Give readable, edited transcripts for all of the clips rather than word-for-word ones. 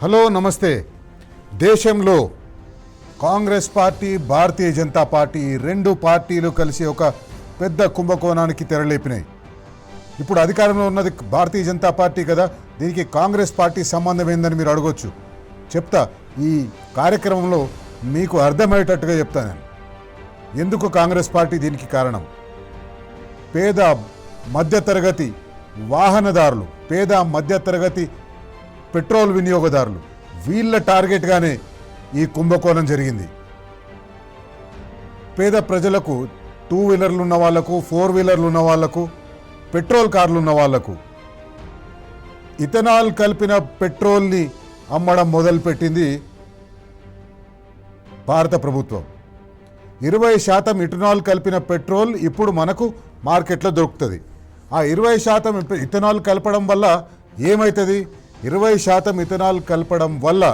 Hello నమస్తే. దేశంలో Congress party, Bharatiya Janata party రెండు పార్టీలు కలిసి ఒక పెద్ద కుంభకోణానికి తెరలేపినాయి. ఇప్పుడు అధికారంలో ఉన్నది భారతీయ జనతా పార్టీ కదా, దీనికి కాంగ్రెస్ పార్టీ సంబంధం ఏందని మీరు అడగొచ్చు. చెప్తా, ఈ కార్యక్రమంలో మీకు అర్థమయ్యేటట్టుగా చెప్తా నేను ఎందుకు కాంగ్రెస్ పార్టీ దీనికి కారణం. పేద మధ్యతరగతి వాహనదారులు, పేద మధ్యతరగతి పెట్రోల్ వినియోగదారులు, వీళ్ళ టార్గెట్గానే ఈ కుంభకోణం జరిగింది. పేద ప్రజలకు, 2 వీలర్లు ఉన్న వాళ్లకు, 4 వీలర్లు ఉన్న వాళ్లకు, పెట్రోల్ కార్లు ఉన్న వాళ్లకు ఇథనాల్ కలిపిన పెట్రోల్ని అమ్మడం మొదలుపెట్టింది భారత ప్రభుత్వం. 20% ఇథనాల్ కలిపిన పెట్రోల్ ఇప్పుడు మనకు మార్కెట్లో దొరుకుతుంది. ఆ 20% ఇథనాల్ కలపడం వల్ల ఏమవుతుంది? 20% ఇథనాల్ కలపడం వల్ల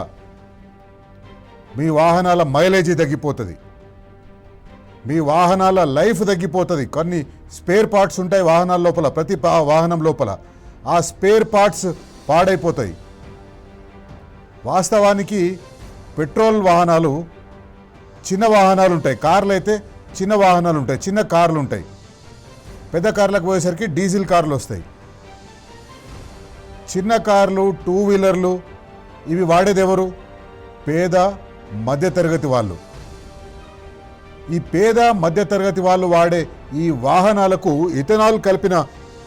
మీ వాహనాల మైలేజీ తగ్గిపోతుంది, మీ వాహనాల లైఫ్ తగ్గిపోతుంది. కొన్ని స్పేర్ పార్ట్స్ ఉంటాయి వాహనాల లోపల, ప్రతి వాహనం లోపల ఆ స్పేర్ పార్ట్స్ పాడైపోతాయి. వాస్తవానికి పెట్రోల్ వాహనాలు చిన్న వాహనాలు ఉంటాయి, కార్లు అయితే చిన్న వాహనాలు ఉంటాయి, చిన్న కార్లు ఉంటాయి. పెద్ద కార్లకు పోయేసరికి డీజిల్ కార్లు వస్తాయి. చిన్న కార్లు, 2 వీలర్లు ఇవి వాడేది ఎవరు? పేద మధ్యతరగతి వాళ్ళు. ఈ పేద మధ్యతరగతి వాళ్ళు వాడే ఈ వాహనాలకు ఇథనాల్ కలిపిన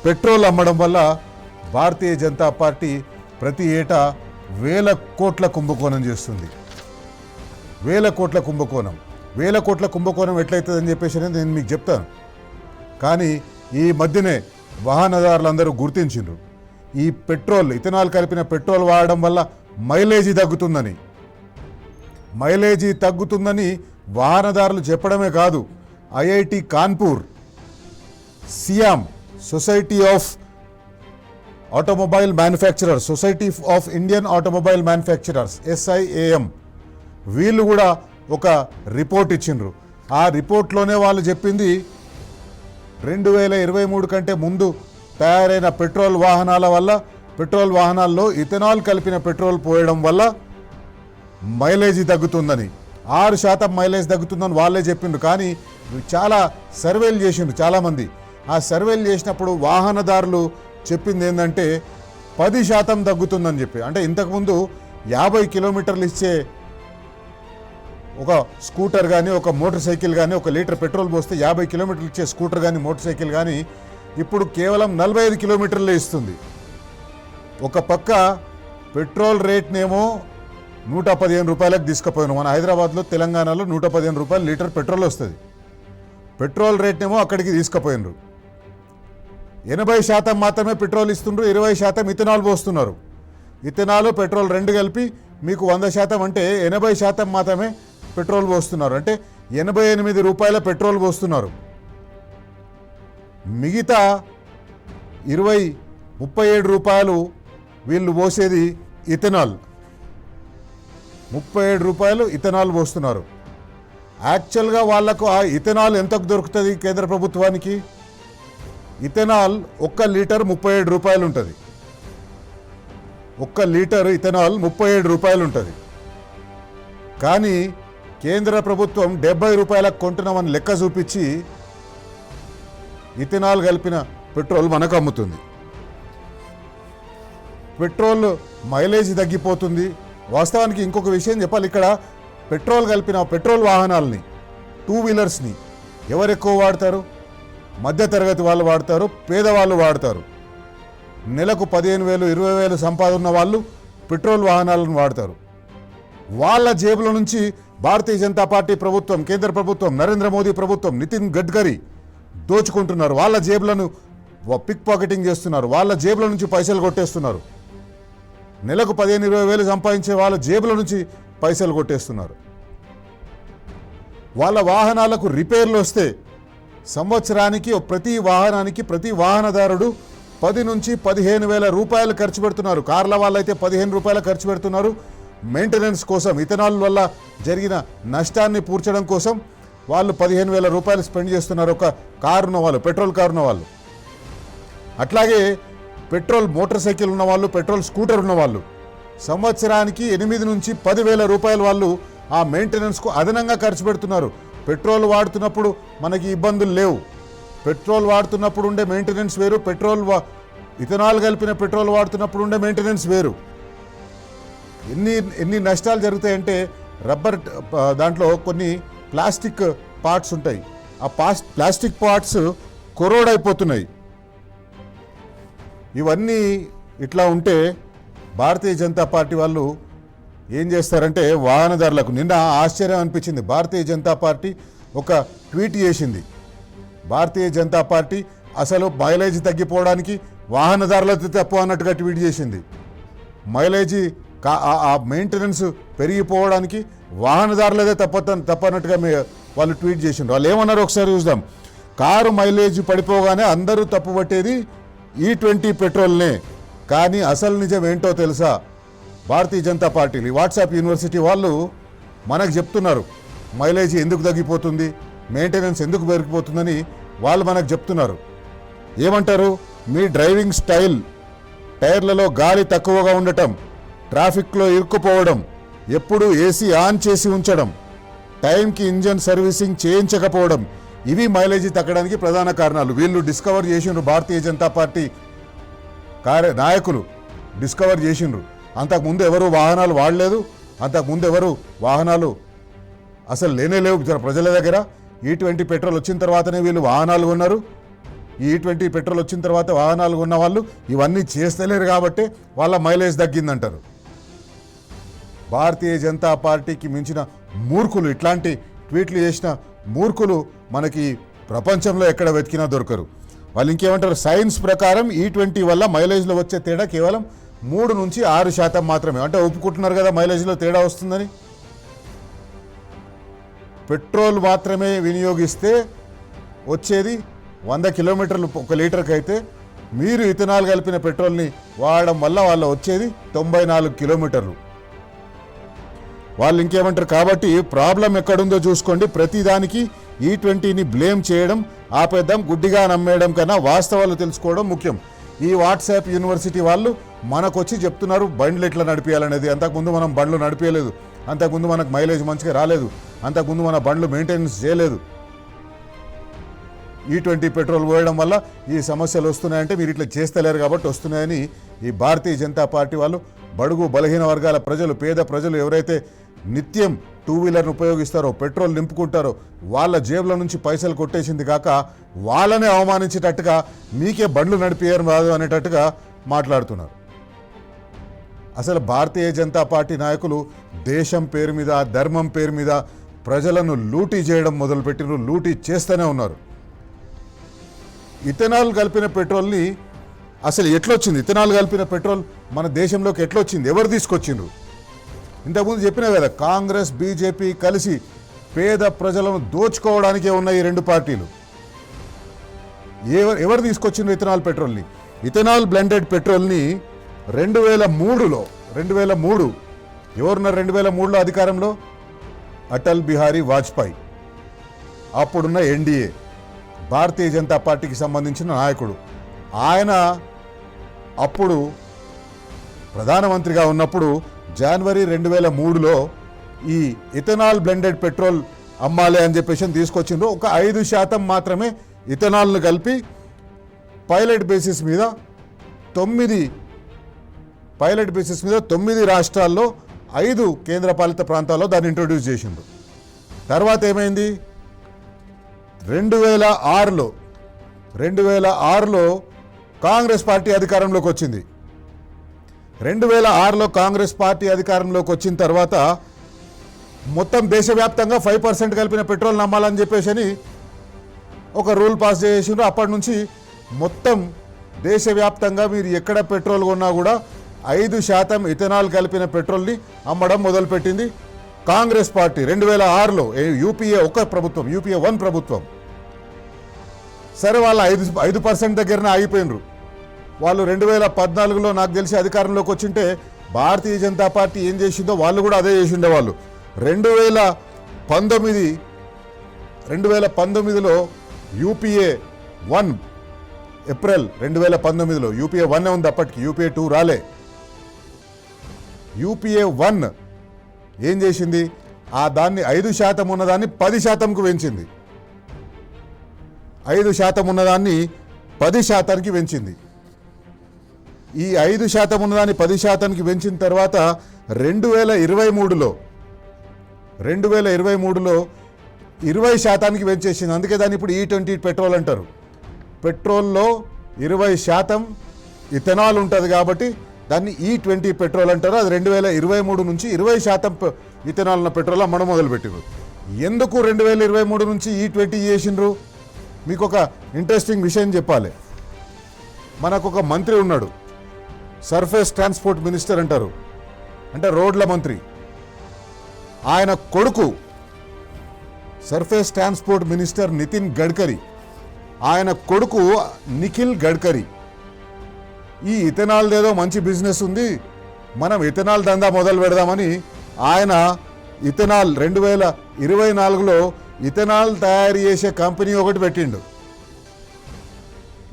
పెట్రోల్ అమ్మడం వల్ల భారతీయ జనతా పార్టీ ప్రతి ఏటా 1000 కోట్ల కుంభకోణం చేస్తుంది. 1000 కోట్ల కుంభకోణం. 1000 కోట్ల కుంభకోణం ఎట్లయితుందని చెప్పేసి నేను మీకు చెప్తాను. కానీ ఈ మధ్యనే వాహనదారులందరూ గుర్తించిండ్రు, ఈ పెట్రోల్, ఇథనాల్ కలిపిన పెట్రోల్ వాడడం వల్ల మైలేజీ తగ్గుతుందని వాహనదారులు చెప్పడమే కాదు, IIT Kanpur, SIAM, society of automobile manufacturers, society of Indian automobile manufacturers, SIAM, వీళ్ళు కూడా ఒక రిపోర్ట్ ఇచ్చిండ్రు. ఆ రిపోర్ట్లోనే వాళ్ళు చెప్పింది 2023 కంటే ముందు తయారైన పెట్రోల్ వాహనాల్లో ఇథనాల్ కలిపిన పెట్రోల్ పోయడం వల్ల మైలేజీ తగ్గుతుందని, 6% మైలేజ్ తగ్గుతుందని వాళ్ళే చెప్పిండ్రు. కానీ చాలా సర్వేలు చేసిండ్రు చాలామంది. ఆ సర్వేలు చేసినప్పుడు వాహనదారులు చెప్పింది ఏంటంటే 10% తగ్గుతుందని చెప్పి. అంటే ఇంతకుముందు 50 కిలోమీటర్లు ఇచ్చే ఒక స్కూటర్ కానీ, ఒక మోటార్ సైకిల్ కానీ, 1 లీటర్ పెట్రోల్ పోస్తే 50 కిలోమీటర్లు ఇచ్చే స్కూటర్ కానీ, మోటార్ సైకిల్ కానీ ఇప్పుడు కేవలం 45 కిలోమీటర్లే ఇస్తుంది. ఒక పక్క పెట్రోల్ రేట్నేమో 115 రూపాయలకు తీసుకుపోయాను. మన హైదరాబాద్లో, తెలంగాణలో 115 రూపాయలు లీటర్ పెట్రోల్ వస్తుంది. పెట్రోల్ రేట్నేమో అక్కడికి తీసుకుపోయినరు. 80% మాత్రమే పెట్రోల్ ఇస్తుండ్రు, 20% ఇథనాల్ పోస్తున్నారు. ఇథనాల్, పెట్రోల్ రెండు కలిపి మీకు 100% అంటే 80% మాత్రమే పెట్రోల్ పోస్తున్నారు. అంటే 88 రూపాయల పెట్రోల్ పోస్తున్నారు. మిగతా 37 రూపాయలు వీళ్ళు పోసేది ఇథనాల్. 37 రూపాయలు ఇథనాల్ పోస్తున్నారు. యాక్చువల్గా వాళ్లకు ఆ ఇథనాల్ ఎంతకు దొరుకుతుంది కేంద్ర ప్రభుత్వానికి? ఇథనాల్ 1 లీటర్ 37 రూపాయలు ఉంటుంది. 1 లీటర్ ఇథనాల్ 37 రూపాయలు ఉంటుంది. కానీ కేంద్ర ప్రభుత్వం 70 రూపాయలకు కొంటున్నామని లెక్క చూపించి ఇథనాల్ కలిపిన పెట్రోల్ మనకు అమ్ముతుంది. పెట్రోల్ మైలేజీ తగ్గిపోతుంది. వాస్తవానికి ఇంకొక విషయం చెప్పాలి, ఇక్కడ పెట్రోల్ కలిపిన పెట్రోల్ వాహనాలని, 2 వీలర్స్ని ఎవరు ఎక్కువ వాడతారు? మధ్యతరగతి వాళ్ళు వాడతారు, పేదవాళ్ళు వాడతారు. నెలకు 15,000, 20,000 సంపాదన వాళ్ళు పెట్రోల్ వాహనాలను వాడతారు. వాళ్ళ జేబుల నుంచి భారతీయ జనతా పార్టీ ప్రభుత్వం, కేంద్ర ప్రభుత్వం, నరేంద్ర మోదీ ప్రభుత్వం, నితిన్ గడ్కరీ దోచుకుంటున్నారు. వాళ్ళ జేబులను పిక్ పాకెటింగ్ చేస్తున్నారు. వాళ్ళ జేబుల నుంచి పైసలు కొట్టేస్తున్నారు. నెలకు 15,000-20,000 సంపాదించే వాళ్ళ జేబుల నుంచి పైసలు కొట్టేస్తున్నారు. వాళ్ళ వాహనాలకు రిపేర్లు వస్తే సంవత్సరానికి ప్రతి వాహనానికి ప్రతి వాహనదారుడు 10 నుంచి 15,000 రూపాయలు ఖర్చు పెడుతున్నారు. కార్ల వాళ్ళైతే 15 రూపాయలు ఖర్చు పెడుతున్నారు. మెయింటెనెన్స్ కోసం, ఇథనాల్ వల్ల జరిగిన నష్టాన్ని పూడ్చడం కోసం వాళ్ళు 15,000 రూపాయలు స్పెండ్ చేస్తున్నారు ఒక కారు ఉన్న వాళ్ళు, పెట్రోల్ కారు ఉన్న వాళ్ళు. అట్లాగే పెట్రోల్ మోటార్ సైకిల్ ఉన్నవాళ్ళు, పెట్రోల్ స్కూటర్ ఉన్నవాళ్ళు సంవత్సరానికి 8 నుంచి 10,000 రూపాయలు వాళ్ళు ఆ మెయింటెనెన్స్కు అదనంగా ఖర్చు పెడుతున్నారు. పెట్రోల్ వాడుతున్నప్పుడు మనకి ఇబ్బందులు లేవు. పెట్రోల్ వాడుతున్నప్పుడు ఉండే మెయింటెనెన్స్ వేరు, ఇథనాల్ కలిపిన పెట్రోల్ వాడుతున్నప్పుడు ఉండే మెయింటెనెన్స్ వేరు. ఎన్ని నష్టాలు జరుగుతాయంటే రబ్బర్ దాంట్లో కొన్ని ప్లాస్టిక్ పార్ట్స్ ఉంటాయి. ఆ ప్లాస్టిక్ పార్ట్స్ కొరోడ్ అయిపోతున్నాయి. ఇవన్నీ ఇట్లా ఉంటే భారతీయ జనతా పార్టీ వాళ్ళు ఏం చేస్తారంటే వాహనదారులకు నిన్న ఆశ్చర్యం అనిపించింది. భారతీయ జనతా పార్టీ ఒక ట్వీట్ చేసింది. భారతీయ జనతా పార్టీ అసలు మైలేజ్ తగ్గిపోవడానికి వాహనదారులతో తప్పు అన్నట్టుగా ట్వీట్ చేసింది. మైలేజీ ఆ మెయింటెనెన్స్ పెరిగిపోవడానికి వాహనదారులదే తప్పన్నట్టుగా వాళ్ళు ట్వీట్ చేసిండ్రు. వాళ్ళు ఏమన్నారో ఒకసారి చూద్దాం. కారు మైలేజ్ పడిపోగానే అందరూ తప్పు పట్టేది E20 పెట్రోల్నే. కానీ అసలు నిజం ఏంటో తెలుసా? భారతీయ జనతా పార్టీలు వాట్సాప్ యూనివర్సిటీ వాళ్ళు మనకు చెప్తున్నారు మైలేజ్ ఎందుకు తగ్గిపోతుంది, మెయింటెనెన్స్ ఎందుకు పెరిగిపోతుందని వాళ్ళు మనకు చెప్తున్నారు. ఏమంటారు? మీ డ్రైవింగ్ స్టైల్, టైర్లలో గాలి తక్కువగా ఉండటం, ట్రాఫిక్లో ఇరుక్కుపోవడం, ఎప్పుడు ఏసీ ఆన్ చేసి ఉంచడం, టైంకి ఇంజన్ సర్వీసింగ్ చేయించకపోవడం, ఇవి మైలేజీ తగ్గడానికి ప్రధాన కారణాలు. వీళ్ళు డిస్కవర్ చేసిండ్రు. భారతీయ జనతా పార్టీ నాయకులు డిస్కవర్ చేసిండ్రు. అంతకుముందు ఎవరు వాహనాలు వాడలేదు, అంతకుముందు ఎవరు వాహనాలు అసలు లేవు ప్రజల దగ్గర. E20 పెట్రోల్ వచ్చిన తర్వాతనే వీళ్ళు వాహనాలు కొన్నారు. E20 పెట్రోల్ వచ్చిన తర్వాత వాహనాలు కొన్న వాళ్ళు ఇవన్నీ చేస్తలేరు కాబట్టి వాళ్ళ మైలేజ్ తగ్గిందంటారు. భారతీయ జనతా పార్టీకి మించిన మూర్ఖులు, ఇట్లాంటి ట్వీట్లు చేసిన మూర్ఖులు మనకి ప్రపంచంలో ఎక్కడ వెతికినా దొరకరు. వాళ్ళు ఇంకేమంటారు? సైన్స్ ప్రకారం E20 వల్ల మైలేజ్లో వచ్చే తేడా కేవలం 3 నుంచి 6% మాత్రమే. అంటే ఒప్పుకుంటున్నారు కదా మైలేజ్లో తేడా వస్తుందని. పెట్రోల్ మాత్రమే వినియోగిస్తే వచ్చేది 100 కిలోమీటర్లు ఒక లీటర్కి అయితే, మీరు ఇథనాల్ కలిపిన పెట్రోల్ని వాడడం వల్ల వాళ్ళ వచ్చేది 94 కిలోమీటర్లు. వాళ్ళు ఇంకేమంటారు? కాబట్టి ప్రాబ్లం ఎక్కడుందో చూసుకోండి. ప్రతిదానికి E20ని బ్లేమ్ చేయడం ఆపేద్దాం. గుడ్డిగా నమ్మేయడం కన్నా వాస్తవాలు తెలుసుకోవడం ముఖ్యం. ఈ వాట్సాప్ యూనివర్సిటీ వాళ్ళు మనకొచ్చి చెప్తున్నారు బండ్లు ఎట్లా నడిపేయాలనేది. అంతకుముందు మనం బండ్లు నడిపేయలేదు, అంతకుముందు మనకు మైలేజ్ మంచిగా రాలేదు, అంతకుముందు మన బండ్లు మెయింటెనెన్స్ చేయలేదు. E20 పెట్రోల్ పోయడం వల్ల ఈ సమస్యలు వస్తున్నాయంటే మీరు ఇట్లా చేస్తలేరు కాబట్టి వస్తున్నాయని ఈ భారతీయ జనతా పార్టీ వాళ్ళు, బడుగు బలహీన వర్గాల ప్రజలు, పేద ప్రజలు ఎవరైతే నిత్యం 2 వీలర్ను ఉపయోగిస్తారో, పెట్రోల్ నింపుకుంటారో, వాళ్ళ జేబుల నుంచి పైసలు కొట్టేసింది కాక వాళ్ళనే అవమానించేటట్టుగా మీకే బండ్లు నడిపేయరు రాదు అనేటట్టుగా మాట్లాడుతున్నారు. అసలు భారతీయ జనతా పార్టీ నాయకులు దేశం పేరు మీద, ధర్మం పేరు మీద ప్రజలను లూటీ చేయడం మొదలుపెట్టిన, లూటీ చేస్తూనే ఉన్నారు. ఇథనాల్ కలిపిన పెట్రోల్ని అసలు ఎట్లొచ్చింది? ఇథనాల్ కలిపిన పెట్రోల్ మన దేశంలోకి ఎట్లొచ్చింది? ఎవరు తీసుకొచ్చిండ్రు? ఇంతకుముందు చెప్పినా కదా, కాంగ్రెస్ బీజేపీ కలిసి పేద ప్రజలను దోచుకోవడానికే ఉన్న ఈ రెండు పార్టీలు. ఎవరు తీసుకొచ్చిండ్రు ఇథనాల్ పెట్రోల్ని? ఇథనాల్ బ్లెండెడ్ పెట్రోల్ని 2003 ఎవరున్నారు 2003లో అధికారంలో? అటల్ బిహారీ వాజ్పేయి, అప్పుడున్న ఎన్డీఏ భారతీయ జనతా పార్టీకి సంబంధించిన నాయకుడు. ఆయన అప్పుడు ప్రధానమంత్రిగా ఉన్నప్పుడు జనవరి 2003లో ఈ ఇథనాల్ బ్లెండెడ్ పెట్రోల్ అమ్మాలి అని చెప్పేసి తీసుకొచ్చిండ్రు. ఒక 5% మాత్రమే ఇథనాల్ను కలిపి పైలట్ బేసిస్ మీద 9 రాష్ట్రాల్లో 5 కేంద్రపాలిత ప్రాంతాల్లో దాన్ని ఇంట్రొడ్యూస్ చేసిండ్రు. తర్వాత ఏమైంది? 2006లో కాంగ్రెస్ పార్టీ అధికారంలోకి వచ్చింది. 2006లో కాంగ్రెస్ పార్టీ అధికారంలోకి వచ్చిన తర్వాత మొత్తం దేశవ్యాప్తంగా 5% కలిపిన పెట్రోల్ నమ్మాలని చెప్పేసి ఒక రూల్ పాస్ చేసిండ్రు. అప్పటి నుంచి మొత్తం దేశవ్యాప్తంగా మీరు ఎక్కడ పెట్రోల్ కొన్నా కూడా 5% ఇథనాల్ కలిపిన పెట్రోల్ని అమ్మడం మొదలుపెట్టింది కాంగ్రెస్ పార్టీ 2006లో. యూపీఏ 1 ప్రభుత్వం. సరే, వాళ్ళు 5% దగ్గరనే ఆగిపోయినరు. వాళ్ళు 2014లో నాకు తెలిసి అధికారంలోకి వచ్చింటే భారతీయ జనతా పార్టీ ఏం చేసిందో వాళ్ళు కూడా అదే చేసి ఉండేవాళ్ళు. 2019లో యూపీఏ 1 ఏప్రిల్ 2019లో యూపీఏ 1 ఉంది. అప్పటికి యూపీఏ 2 రాలే. UPA 1 ఏం చేసింది, ఆ దాన్ని 5% ఉన్నదాన్ని 10%కు పెంచింది. 5% ఉన్నదాన్ని 10%కి పెంచింది. ఈ 5% ఉన్నదాన్ని 10%కి పెంచిన తర్వాత 2023లో 20% పెంచేసింది. అందుకే దాన్ని ఇప్పుడు E20 పెట్రోల్ అంటారు. పెట్రోల్లో 20% ఇథనాల్ ఉంటుంది కాబట్టి దాన్ని E20 పెట్రోల్ అంటారు. అది 2023 నుంచి 20% ఇథనాల్ ఉన్న పెట్రోల్ అమ్మడం మొదలుపెట్టారు. ఎందుకు 2023 నుంచి E20 చేసిండ్రు? మీకు ఒక ఇంట్రెస్టింగ్ విషయం చెప్పాలి. మనకు ఒక మంత్రి ఉన్నాడు, సర్ఫేస్ ట్రాన్స్పోర్ట్ మినిస్టర్ అంటారు, అంటే రోడ్ల మంత్రి. ఆయన కొడుకు surface transport minister Nitin Gadkari, ఆయన కొడుకు నిఖిల్ గడ్కరీ ఈ ఇథనాల్ ఏదో మంచి బిజినెస్ ఉంది, మనం ఇథనాల్ దందా మొదలు పెడదామని ఆయన ఇథనాల్ 2024లో ఇథనాల్ తయారు చేసే కంపెనీ ఒకటి పెట్టిండు.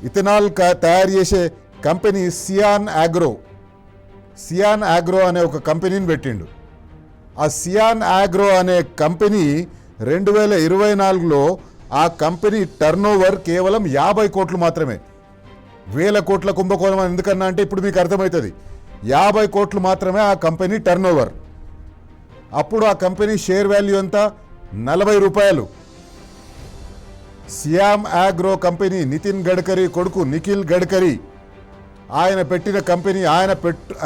ఇథనాల్ తయారు చేసే కంపెనీ సియాన్ ఆగ్రో అనే ఒక కంపెనీని పెట్టిండు. ఆ సియాన్ ఆగ్రో అనే కంపెనీ 2024లో ఆ కంపెనీ టర్నోవర్ కేవలం 50 కోట్లు మాత్రమే. 1000 కోట్ల కుంభకోణం ఎందుకన్నా అంటే ఇప్పుడు మీకు అర్థమవుతుంది. 50 కోట్లు మాత్రమే ఆ కంపెనీ టర్నోవర్. అప్పుడు ఆ కంపెనీ షేర్ వాల్యూ ఎంత, 40 రూపాయలు. సియామ్ ఆగ్రో కంపెనీ నితిన్ గడ్కరీ కొడుకు నిఖిల్ గడ్కరీ ఆయన పెట్టిన కంపెనీ.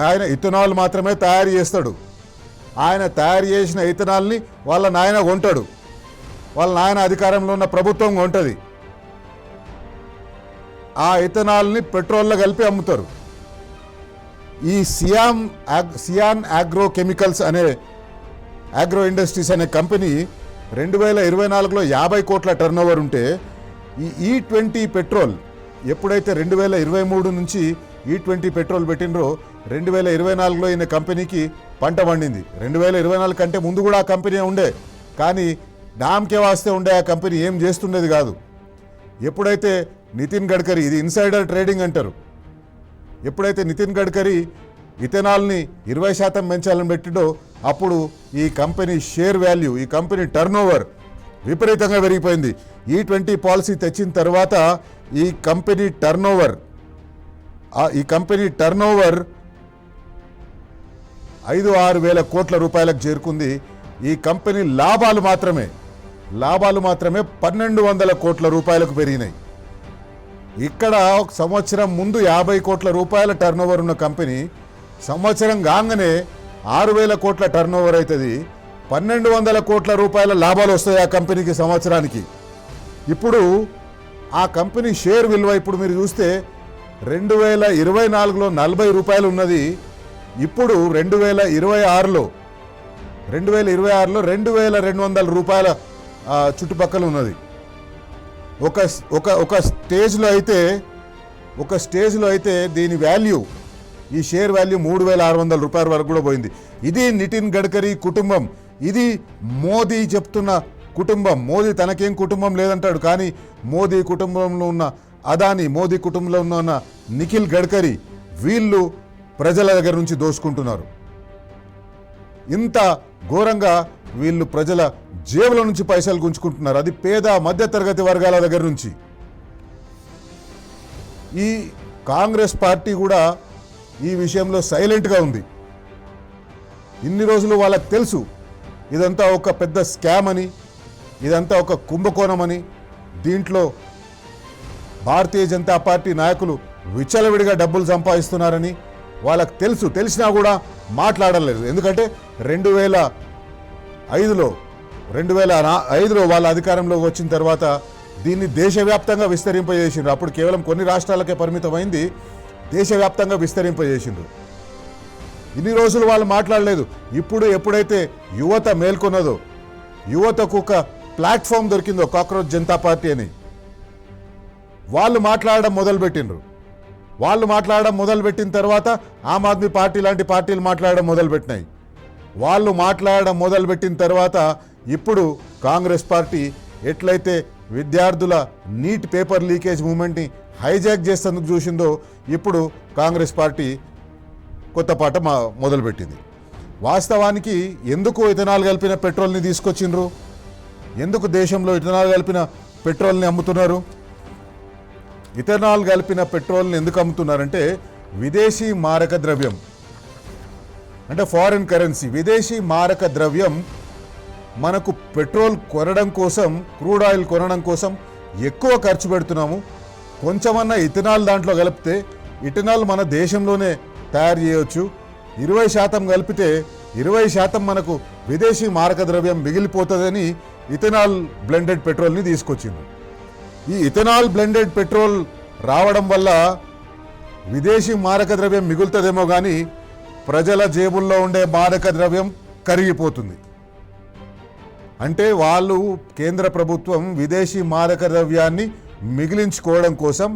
ఆయన ఇథనాల్ మాత్రమే తయారు చేస్తాడు. ఆయన తయారు చేసిన ఇథనాల్ని వాళ్ళ నాయన కొంటాడు. వాళ్ళ నాయన అధికారంలో ఉన్న ప్రభుత్వం కొంటది. ఆ ఇథనాల్ని పెట్రోల్లో కలిపి అమ్ముతారు. ఈ సియాన్ ఆగ్రో కెమికల్స్ అనే ఆగ్రో ఇండస్ట్రీస్ అనే కంపెనీ 2024లో 50 కోట్ల టర్నోవర్ ఉంటే ఈ E20 పెట్రోల్ ఎప్పుడైతే 2023 నుంచి E20 పెట్రోల్ పెట్టినరో 2024లో ఈయన కంపెనీకి పంట పండింది. 2024 కంటే ముందు కూడా ఆ కంపెనీ ఉండే, కానీ నామకే వాస్తే ఉండే ఆ కంపెనీ ఏం చేస్తుండేది కాదు. ఎప్పుడైతే నితిన్ గడ్కరీ, ఇది ఇన్సైడర్ ట్రేడింగ్ అంటారు, ఎప్పుడైతే నితిన్ గడ్కరీ ఇథనాల్ని 20% పెంచాలని పెట్టిండో అప్పుడు ఈ కంపెనీ షేర్ వాల్యూ, ఈ కంపెనీ టర్నోవర్ విపరీతంగా పెరిగిపోయింది. E20 పాలసీ తెచ్చిన తర్వాత ఈ కంపెనీ టర్నోవర్ 5-6 వేల కోట్ల రూపాయలకు చేరుకుంది. ఈ కంపెనీ లాభాలు మాత్రమే 1200 కోట్ల రూపాయలకు పెరిగినాయి. ఇక్కడ ఒక సంవత్సరం ముందు 50 కోట్ల రూపాయల టర్నోవర్ ఉన్న కంపెనీ సంవత్సరం కాగానే 6,000 కోట్ల టర్నోవర్ అవుతుంది. 1200 కోట్ల రూపాయల లాభాలు వస్తాయి ఆ కంపెనీకి సంవత్సరానికి. ఇప్పుడు ఆ కంపెనీ షేర్ విలువ ఇప్పుడు మీరు చూస్తే 2024లో 40 రూపాయలు ఉన్నది. ఇప్పుడు 2026లో 2,200 రూపాయల చుట్టుపక్కల ఉన్నది. ఒక స్టేజ్లో అయితే దీని వాల్యూ, ఈ షేర్ వాల్యూ 3,600 రూపాయల వరకు కూడా పోయింది. ఇది నితిన్ గడ్కరీ కుటుంబం, ఇది మోదీ చెప్తున్న కుటుంబం. మోదీ తనకేం కుటుంబం లేదంటాడు, కానీ మోదీ కుటుంబంలో ఉన్న అదానీ, మోదీ కుటుంబంలో ఉన్న నిఖిల్ గడ్కరీ, వీళ్ళు ప్రజల దగ్గర నుంచి దోచుకుంటున్నారు. ఇంత ఘోరంగా వీళ్ళు ప్రజల జేబుల నుంచి పైసలు గుంజుకుంటున్నారు. అది పేద మధ్యతరగతి వర్గాల దగ్గర నుంచి. ఈ కాంగ్రెస్ పార్టీ కూడా ఈ విషయంలో సైలెంట్గా ఉంది. ఇన్ని రోజులు వాళ్ళకి తెలుసు ఇదంతా ఒక పెద్ద స్కామ్ అని, ఇదంతా ఒక కుంభకోణం అని, దీంట్లో భారతీయ జనతా పార్టీ నాయకులు విచ్చలవిడిగా డబ్బులు సంపాదిస్తున్నారని వాళ్ళకు తెలుసు. తెలిసినా కూడా మాట్లాడలేదు. ఎందుకంటే 2005లో వాళ్ళ అధికారంలోకి వచ్చిన తర్వాత దీన్ని దేశవ్యాప్తంగా విస్తరింపజేసిండ్రు. అప్పుడు కేవలం కొన్ని రాష్ట్రాలకే పరిమితమైంది, దేశవ్యాప్తంగా విస్తరింపజేసిండ్రు. ఇన్ని రోజులు వాళ్ళు మాట్లాడలేదు. ఇప్పుడు ఎప్పుడైతే యువత మేల్కొన్నదో, యువతకు ఒక ప్లాట్ఫామ్ దొరికిందో కాక్రోచ్ జనతా పార్టీ అని, వాళ్ళు మాట్లాడడం మొదలుపెట్టిండ్రు. వాళ్ళు మాట్లాడడం మొదలుపెట్టిన తర్వాత ఆమ్ ఆద్మీ పార్టీ లాంటి పార్టీలు మాట్లాడడం మొదలుపెట్టినాయి. వాళ్ళు మాట్లాడడం మొదలుపెట్టిన తర్వాత ఇప్పుడు కాంగ్రెస్ పార్టీ ఎట్లయితే విద్యార్థుల నీట్ పేపర్ లీకేజ్ మూమెంట్ని హైజాక్ చేసేందుకు చూసిందో, ఇప్పుడు కాంగ్రెస్ పార్టీ కొత్త పాట మొదలుపెట్టింది. వాస్తవానికి ఎందుకు ఇథనాల్ కలిపిన పెట్రోల్ని తీసుకొచ్చిండ్రు? ఎందుకు దేశంలో ఇథనాల్ కలిపిన పెట్రోల్ని అమ్ముతున్నారు? ఇథనాల్ కలిపిన పెట్రోల్ని ఎందుకు అమ్ముతున్నారంటే విదేశీ మారక ద్రవ్యం అంటే ఫారిన్ కరెన్సీ, విదేశీ మారక ద్రవ్యం మనకు పెట్రోల్ కొనడం కోసం, క్రూడ్ ఆయిల్ కొనడం కోసం ఎక్కువ ఖర్చు పెడుతున్నాము. కొంచెమన్నా ఇథనాల్ దాంట్లో కలిపితే ఇథనాల్ మన దేశంలోనే తయారు చేయవచ్చు. 20% కలిపితే 20% మనకు విదేశీ మారక ద్రవ్యం మిగిలిపోతుందని ఇథనాల్ బ్లెండెడ్ పెట్రోల్ని తీసుకొచ్చింది. ఈ ఇథనాల్ బ్లెండెడ్ పెట్రోల్ రావడం వల్ల విదేశీ మారక ద్రవ్యం మిగులుతుందేమో కానీ ప్రజల జేబుల్లో ఉండే మారక ద్రవ్యం కరిగిపోతుంది. అంటే వాళ్ళు, కేంద్ర ప్రభుత్వం విదేశీ మారక ద్రవ్యాన్ని మిగిలించుకోవడం కోసం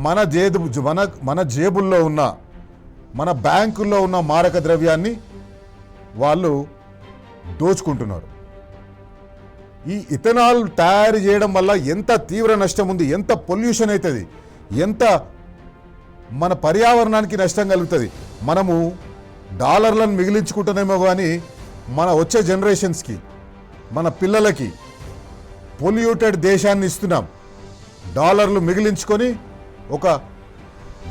మన జేబుల్లో ఉన్న, మన బ్యాంకుల్లో ఉన్న మారక ద్రవ్యాన్ని వాళ్ళు దోచుకుంటున్నారు. ఈ ఇథనాల్ తయారు చేయడం వల్ల ఎంత తీవ్ర నష్టం ఉంది, ఎంత పొల్యూషన్ అవుతుంది, ఎంత మన పర్యావరణానికి నష్టం కలుగుతుంది. మనము డాలర్లను మిగిలించుకుంటున్నామో కానీ మన వచ్చే జనరేషన్స్కి, మన పిల్లలకి పొల్యూటెడ్ దేశాన్ని ఇస్తున్నాం. డాలర్లు మిగిలించుకొని ఒక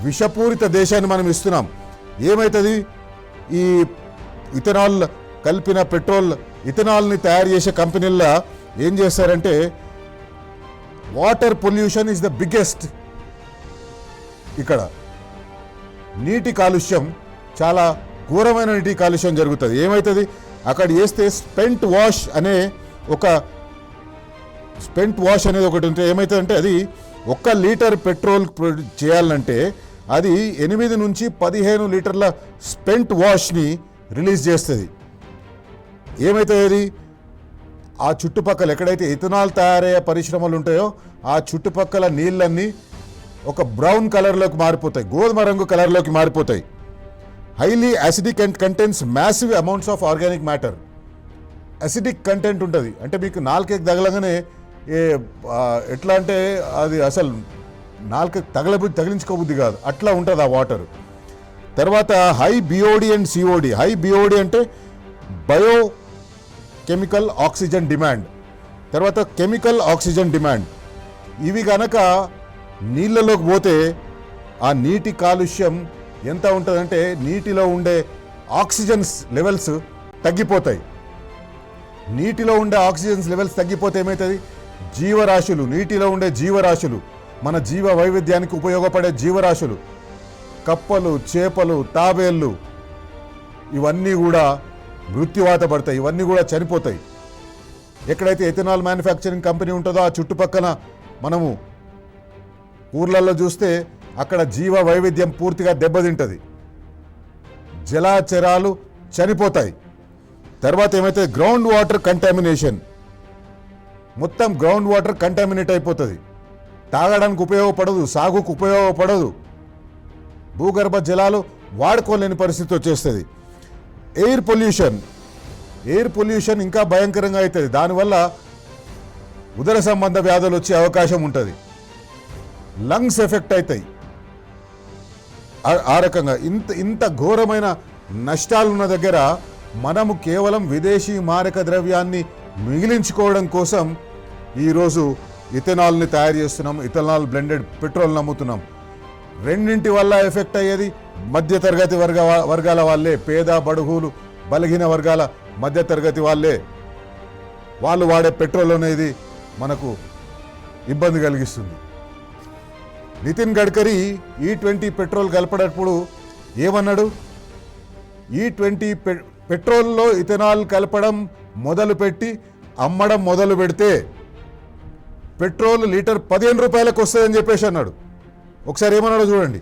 విషపూరిత దేశాన్ని మనం ఇస్తున్నాం. ఏమవుతుంది? ఈ ఇథనాల్ కలిపిన పెట్రోల్, ఇథనాల్ని తయారు చేసే కంపెనీల్లో ఏం చేస్తారంటే water pollution is the biggest. ఇక్కడ నీటి కాలుష్యం, చాలా ఘోరమైన నీటి కాలుష్యం జరుగుతుంది. ఏమవుతుంది? అక్కడ చేస్తే స్పెంట్ వాష్ అనేది ఒకటి ఉంటే ఏమవుతుందంటే అది 1 లీటర్ పెట్రోల్ చేయాలంటే అది 8 నుంచి 15 లీటర్ల స్పెంట్ వాష్ని రిలీజ్ చేస్తుంది. ఏమవుతుంది? ఆ చుట్టుపక్కల ఎక్కడైతే ఇథనాల్ తయారయ్యే పరిశ్రమలు ఉంటాయో ఆ చుట్టుపక్కల నీళ్ళన్నీ ఒక బ్రౌన్ కలర్లోకి మారిపోతాయి, గోధుమ రంగు కలర్లోకి మారిపోతాయి. Highly acidic and contents massive amounts of organic matter. Acidic content ఉంటుంది. అంటే మీకు నాలుకకి తగలగానే ఎట్లా అంటే అది అసలు నాలుకకి తగిలించుకోబుద్ధి కాదు, అట్లా ఉంటుంది ఆ వాటర్. తర్వాత high BOD and COD. High BOD అంటే బయో కెమికల్ ఆక్సిజన్ డిమాండ్, తర్వాత కెమికల్ ఆక్సిజన్ డిమాండ్. ఇవి కనుక నీళ్ళలోకి పోతే ఆ నీటి కాలుష్యం ఎంత ఉంటుందంటే నీటిలో ఉండే ఆక్సిజన్స్ లెవెల్స్ తగ్గిపోతాయి. నీటిలో ఉండే ఆక్సిజన్స్ లెవెల్స్ తగ్గిపోతే ఏమవుతుంది? జీవరాశులు, నీటిలో ఉండే జీవరాశులు, మన జీవ వైవిధ్యానికి ఉపయోగపడే జీవరాశులు, కప్పలు, చేపలు, తాబేళ్ళు, ఇవన్నీ కూడా మృత్యువాత పడతాయి, ఇవన్నీ కూడా చనిపోతాయి. ఎక్కడైతే ఇథనాల్ మ్యానుఫ్యాక్చరింగ్ కంపెనీ ఉంటుందో ఆ చుట్టుపక్కల మనము ఊర్లలో చూస్తే అక్కడ జీవ వైవిధ్యం పూర్తిగా దెబ్బతింటుంది, జలాచరాలు చనిపోతాయి. తర్వాత ఏమైతే గ్రౌండ్ వాటర్ కంటామినేషన్, మొత్తం గ్రౌండ్ వాటర్ కంటామినేట్ అయిపోతుంది, తాగడానికి ఉపయోగపడదు, సాగుకు ఉపయోగపడదు, భూగర్భ జలాలు వాడుకోలేని పరిస్థితి వచ్చేస్తుంది. ఎయిర్ పొల్యూషన్ ఇంకా భయంకరంగా అవుతుంది. దానివల్ల ఉదర సంబంధ వ్యాధులు వచ్చే అవకాశం ఉంటుంది, లంగ్స్ ఎఫెక్ట్ అవుతాయి. ఆ రకంగా ఇంత ఘోరమైన నష్టాలున్న దగ్గర మనము కేవలం విదేశీ మారక ద్రవ్యాన్ని మిగిలించుకోవడం కోసం ఈరోజు ఇథనాల్ని తయారు చేస్తున్నాం, ఇథనాల్ బ్లెండెడ్ పెట్రోల్ని అమ్ముతున్నాం. రెండింటి వల్ల ఎఫెక్ట్ అయ్యేది మధ్యతరగతి వర్గాల వాళ్ళే, పేద బడుగులు బలహీన వర్గాల మధ్యతరగతి వాళ్ళే. వాళ్ళు వాడే పెట్రోల్ అనేది మనకు ఇబ్బంది కలిగిస్తుంది. నితిన్ గడ్కరీ E20 పెట్రోల్ కలపడప్పుడు ఏమన్నాడు? E20 పెట్రోల్లో ఇథనాల్ కలపడం మొదలుపెట్టి అమ్మడం మొదలు పెడితే పెట్రోల్ లీటర్ 15 రూపాయలకు వస్తుందని చెప్పేసి అన్నాడు. ఒకసారి ఏమన్నాడో చూడండి.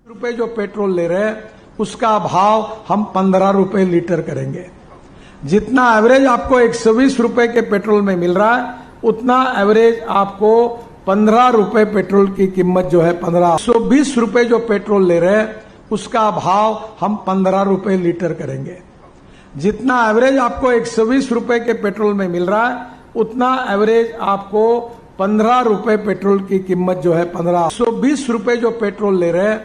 रुपए जो पेट्रोल ले रहे हैं उसका भाव हम 15 रुपए लीटर करेंगे. जितना एवरेज आपको 120 रुपए के पेट्रोल में मिल रहा है उतना एवरेज आपको 15 रुपए पेट्रोल की कीमत जो है 120 रुपए जो पेट्रोल ले रहे हैं उसका भाव हम 15 रुपए लीटर करेंगे. जितना एवरेज आपको 120 रुपए के पेट्रोल में मिल रहा है उतना एवरेज आपको 15 रुपए पेट्रोल की कीमत जो है 120 रुपए जो पेट्रोल ले रहे हैं.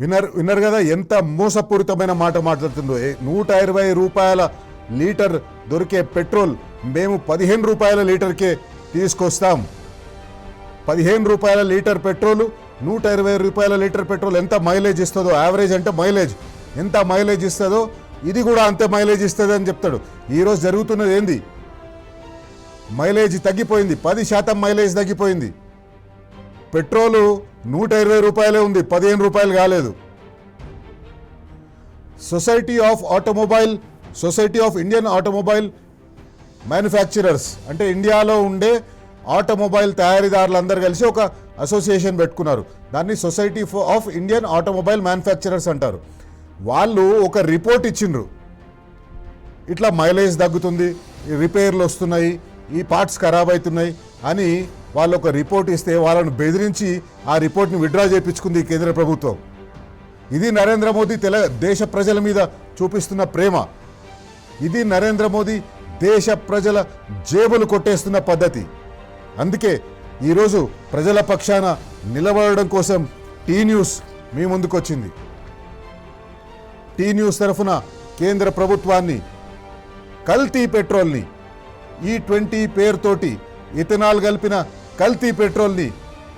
విన్నర్ కదా ఎంత మోసపూరితమైన మాట మాట్లాడుతుందో. 120 రూపాయల లీటర్ దొరికే పెట్రోల్ మేము 15 రూపాయల లీటర్కే తీసుకొస్తాం. 15 రూపాయల లీటర్ పెట్రోల్, 120 రూపాయల లీటర్ పెట్రోల్ ఎంత మైలేజ్ ఇస్తుందో, యావరేజ్ అంటే మైలేజ్ ఎంత మైలేజ్ ఇస్తుందో ఇది కూడా అంతే మైలేజ్ ఇస్తుంది అని చెప్తాడు. ఈరోజు జరుగుతున్నది ఏంది? మైలేజ్ తగ్గిపోయింది, 10% మైలేజ్ తగ్గిపోయింది. పెట్రోలు 120 రూపాయలే ఉంది, 15 రూపాయలు కాలేదు. Society of Indian automobile manufacturers అంటే ఇండియాలో ఉండే ఆటోమొబైల్ తయారీదారులందరూ కలిసి ఒక అసోసియేషన్ పెట్టుకున్నారు. దాన్ని society of Indian automobile manufacturers అంటారు. వాళ్ళు ఒక రిపోర్ట్ ఇచ్చిండ్రు, ఇట్లా మైలేజ్ తగ్గుతుంది, రిపేర్లు వస్తున్నాయి, ఈ పార్ట్స్ ఖరాబ్ అవుతున్నాయి అని వాళ్ళు ఒక రిపోర్ట్ ఇస్తే వాళ్ళను బెదిరించి ఆ రిపోర్ట్ని విత్డ్రా చేయించుకుంది కేంద్ర ప్రభుత్వం. ఇది నరేంద్ర మోదీ దేశ ప్రజల మీద చూపిస్తున్న ప్రేమ. ఇది నరేంద్ర మోదీ దేశ ప్రజల జేబులు కొట్టేస్తున్న పద్ధతి. అందుకే ఈరోజు ప్రజల పక్షాన నిలబడడం కోసం టీ న్యూస్ మీ ముందుకు వచ్చింది. టీ న్యూస్ తరఫున కేంద్ర ప్రభుత్వాన్ని కల్తీ పెట్రోల్ని, E20 పేరుతోటి ఇథనాల్ కలిపిన కల్తీ పెట్రోల్ని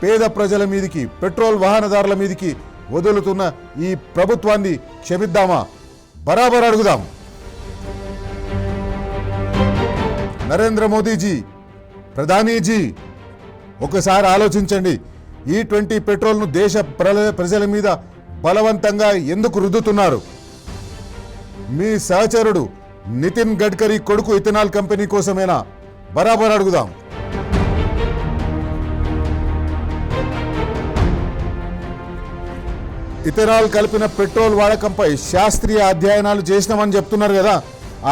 పేద ప్రజల మీదికి, పెట్రోల్ వాహనదారుల మీదికి వదులుతున్న ఈ ప్రభుత్వాన్ని క్షమిద్దామా? బరాబర్ అడుగుదాం. నరేంద్ర మోదీజీ, ప్రధానీజీ, ఒకసారి ఆలోచించండి. E20 పెట్రోల్ను దేశ ప్రజల మీద బలవంతంగా ఎందుకు రుద్దుతున్నారు? మీ సహచరుడు నితిన్ గడ్కరీ కొడుకు ఇథనాల్ కంపెనీ కోసమేనా? బరాబర్ అడుగుదాం. ఇథనాల్ కలిపిన పెట్రోల్ వాడకంపై శాస్త్రీయ అధ్యయనాలు చేసినామని చెప్తున్నారు కదా,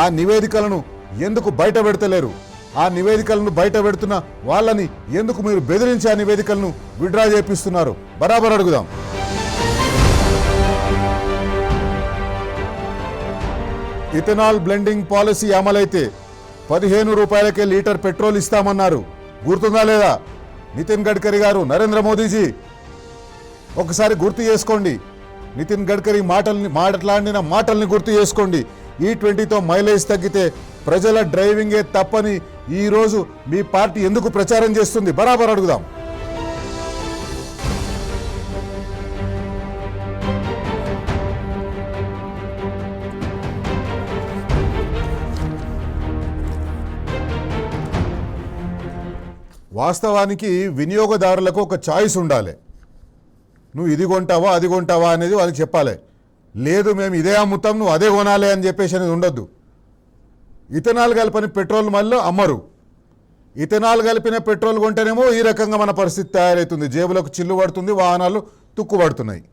ఆ నివేదికలను ఎందుకు బయట పెడతలేరు? ఆ నివేదికలను బయట పెడుతున్న వాళ్ళని ఎందుకు మీరు బెదిరించి ఆ నివేదికలను విత్డ్రా చేపిస్తున్నారు? బరాబర్ అడుగుదాం. ఇథనాల్ బ్లెండింగ్ పాలసీ అమలైతే 15 రూపాయలకే లీటర్ పెట్రోల్ ఇస్తామన్నారు. గుర్తుందా లేదా నితిన్ గడ్కరీ గారు, నరేంద్ర మోదీజీ? ఒకసారి గుర్తు చేసుకోండి. నితిన్ గడ్కరీ మాట్లాడిన మాటల్ని గుర్తు చేసుకోండి. E20తో మైలేజ్ తగ్గితే ప్రజల డ్రైవింగే తప్పని ఈరోజు మీ పార్టీ ఎందుకు ప్రచారం చేస్తుంది? బరాబర్ అడుగుదాం. వాస్తవానికి వినియోగదారులకు ఒక చాయిస్ ఉండాలి. నువ్వు ఇది కొంటావా అది కొంటావా అనేది వాళ్ళకి చెప్పాలి. లేదు మేము ఇదే అమ్ముతాం, నువ్వు అదే కొనాలి అని చెప్పేసి అనేది ఉండొద్దు. ఇథనాల్ కలిపిన పెట్రోల్ మళ్ళీ అమ్మరు. ఇథనాల్ కలిపిన పెట్రోల్ కొంటేనేమో ఈ రకంగా మన పరిస్థితి తయారవుతుంది, జేబులకు చిల్లు పడుతుంది, వాహనాలు తుక్కుపడుతున్నాయి.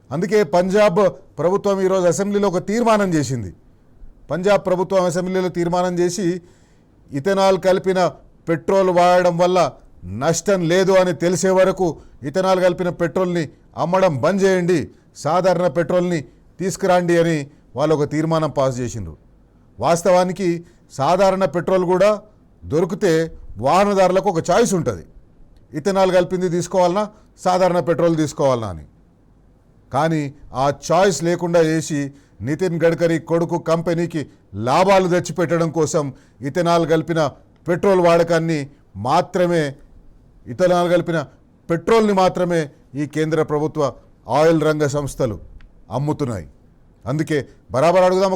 అందుకే పంజాబ్ ప్రభుత్వం ఈరోజు అసెంబ్లీలో ఒక తీర్మానం చేసింది. పంజాబ్ ప్రభుత్వం అసెంబ్లీలో తీర్మానం చేసి ఇథనాల్ కలిపిన పెట్రోల్ వాడడం వల్ల నష్టం లేదు అని తెలిసే వరకు ఇథనాల్ కలిపిన పెట్రోల్ని అమ్మడం బంద్ చేయండి, సాధారణ పెట్రోల్ని తీసుకురండి అని వాళ్ళు ఒక తీర్మానం పాస్ చేసిండ్రు. వాస్తవానికి సాధారణ పెట్రోల్ కూడా దొరికితే వాహనదారులకు ఒక చాయిస్ ఉంటుంది, ఇథనాల్ కలిపింది తీసుకోవాలన్నా సాధారణ పెట్రోల్ తీసుకోవాలన్నా అని. కానీ ఆ చాయిస్ లేకుండా చేసి నితిన్ గడ్కరీ కొడుకు కంపెనీకి లాభాలు తెచ్చిపెట్టడం కోసం ఇథనాల్ కలిపిన పెట్రోల్ వాడకాన్ని మాత్రమే, ఇథనాల్ కలిపిన పెట్రోల్ని మాత్రమే ఈ కేంద్ర ప్రభుత్వ ఆయిల్ రంగ సంస్థలు అమ్ముతున్నాయి. అందుకే బరాబర్ అడుగుదాం.